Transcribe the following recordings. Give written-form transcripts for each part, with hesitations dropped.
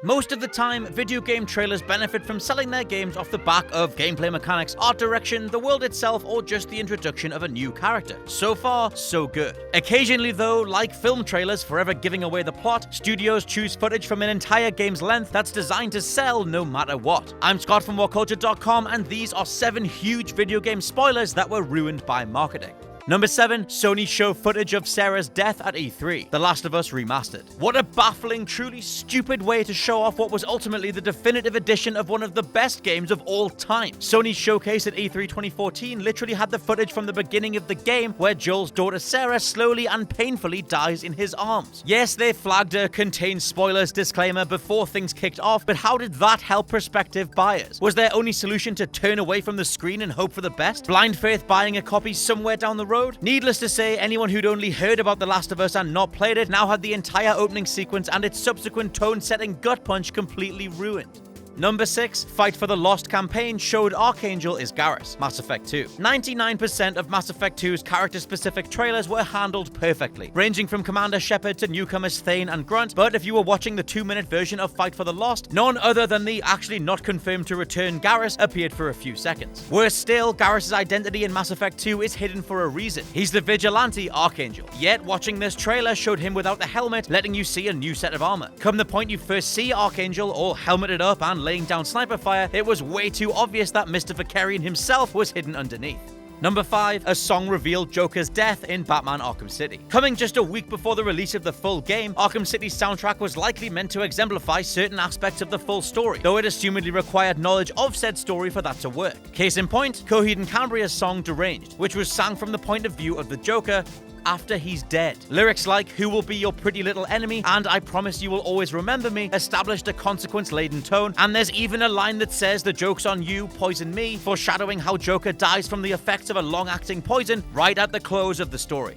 Most of the time, video game trailers benefit from selling their games off the back of gameplay mechanics, art direction, the world itself, or just the introduction of a new character. So far, so good. Occasionally though, like film trailers forever giving away the plot, studios choose footage from an entire game's length that's designed to sell no matter what. I'm Scott from WhatCulture.com, and these are 7 huge video game spoilers that were ruined by marketing. Number 7, Sony show footage of Sarah's death at E3, The Last of Us Remastered. What a baffling, truly stupid way to show off what was ultimately the definitive edition of one of the best games of all time. Sony's showcase at E3 2014 literally had the footage from the beginning of the game where Joel's daughter Sarah slowly and painfully dies in his arms. Yes, they flagged a contain spoilers disclaimer before things kicked off, but how did that help prospective buyers? Was their only solution to turn away from the screen and hope for the best? Blind faith buying a copy somewhere down the road? Needless to say, anyone who'd only heard about The Last of Us and not played it now had the entire opening sequence and its subsequent tone-setting gut punch completely ruined. Number 6, Fight for the Lost campaign showed Archangel is Garrus, Mass Effect 2. 99% of Mass Effect 2's character-specific trailers were handled perfectly, ranging from Commander Shepard to newcomers Thane and Grunt, but if you were watching the 2-minute version of Fight for the Lost, none other than the actually not confirmed to return Garrus appeared for a few seconds. Worse still, Garrus' identity in Mass Effect 2 is hidden for a reason. He's the vigilante Archangel. Yet, watching this trailer showed him without the helmet, letting you see a new set of armor. Come the point you first see Archangel all helmeted up and laying down sniper fire, it was way too obvious that Mr. Vicarian himself was hidden underneath. Number 5, a song revealed Joker's death in Batman Arkham City. Coming just a week before the release of the full game, Arkham City's soundtrack was likely meant to exemplify certain aspects of the full story, though it assumedly required knowledge of said story for that to work. Case in point, Coheed and Cambria's song Deranged, which was sung from the point of view of the Joker after he's dead. Lyrics like "Who will be your pretty little enemy" and "I promise you will always remember me" established a consequence-laden tone, and there's even a line that says "the joke's on you, poison me," foreshadowing how Joker dies from the effects of a long-acting poison right at the close of the story.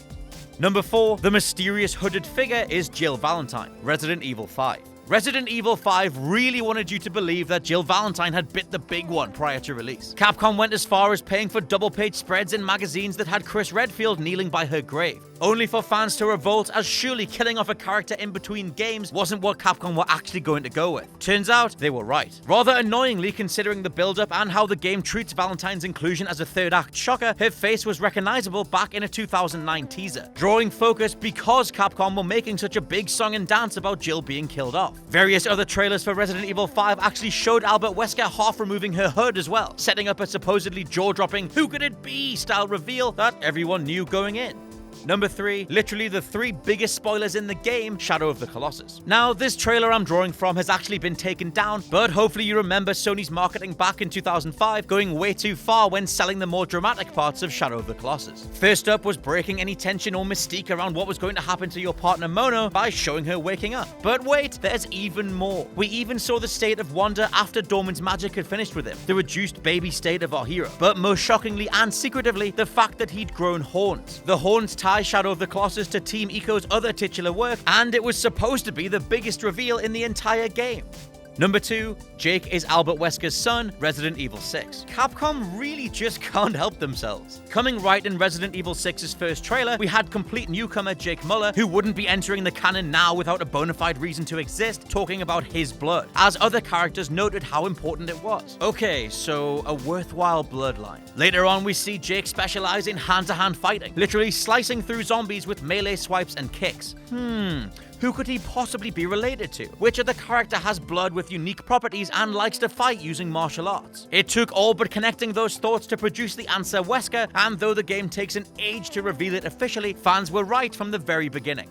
Number 4, the mysterious hooded figure is Jill Valentine, Resident Evil 5. Resident Evil 5 really wanted you to believe that Jill Valentine had bit the big one prior to release. Capcom went as far as paying for double-page spreads in magazines that had Chris Redfield kneeling by her grave, only for fans to revolt as surely killing off a character in between games wasn't what Capcom were actually going to go with. Turns out, they were right. Rather annoyingly, considering the build-up and how the game treats Valentine's inclusion as a third-act shocker, her face was recognizable back in a 2009 teaser, drawing focus because Capcom were making such a big song and dance about Jill being killed off. Various other trailers for Resident Evil 5 actually showed Albert Wesker half removing her hood as well, setting up a supposedly jaw-dropping "who could it be" style reveal that everyone knew going in. Number 3, literally the 3 biggest spoilers in the game, Shadow of the Colossus. Now, this trailer I'm drawing from has actually been taken down, but hopefully you remember Sony's marketing back in 2005 going way too far when selling the more dramatic parts of Shadow of the Colossus. First up was breaking any tension or mystique around what was going to happen to your partner Mono by showing her waking up. But wait, there's even more. We even saw the state of wonder after Dorman's magic had finished with him, the reduced baby state of our hero. But most shockingly and secretively, the fact that he'd grown horns. The horns tie Shadow of the Colossus to Team Ico's other titular work, and it was supposed to be the biggest reveal in the entire game. Number 2, Jake is Albert Wesker's son, Resident Evil 6. Capcom really just can't help themselves. Coming right in Resident Evil 6's first trailer, we had complete newcomer Jake Muller, who wouldn't be entering the canon now without a bona fide reason to exist, talking about his blood, as other characters noted how important it was. Okay, so a worthwhile bloodline. Later on, we see Jake specialize in hand-to-hand fighting, literally slicing through zombies with melee swipes and kicks. Who could he possibly be related to? Which other character has blood with unique properties and likes to fight using martial arts? It took all but connecting those thoughts to produce the answer Wesker, and though the game takes an age to reveal it officially, fans were right from the very beginning.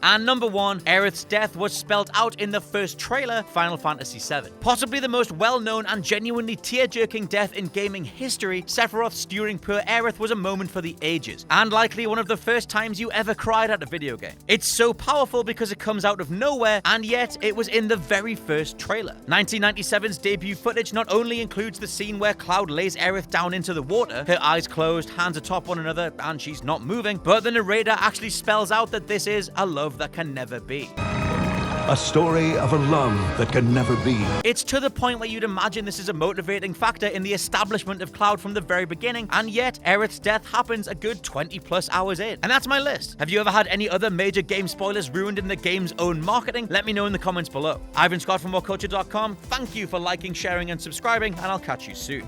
And number 1, Aerith's death was spelled out in the first trailer, Final Fantasy VII. Possibly the most well-known and genuinely tear-jerking death in gaming history, Sephiroth stewing poor Aerith was a moment for the ages, and likely one of the first times you ever cried at a video game. It's so powerful because it comes out of nowhere, and yet it was in the very first trailer. 1997's debut footage not only includes the scene where Cloud lays Aerith down into the water, her eyes closed, hands atop one another, and she's not moving, but the narrator actually spells out that this is a love that can never be. A story of a love that can never be. It's to the point where you'd imagine this is a motivating factor in the establishment of Cloud from the very beginning, and yet Aerith's death happens a good 20 plus hours in. And that's my list. Have you ever had any other major game spoilers ruined in the game's own marketing? Let me know in the comments below. I've been Scott from WhatCulture.com. Thank you for liking, sharing, and subscribing, and I'll catch you soon.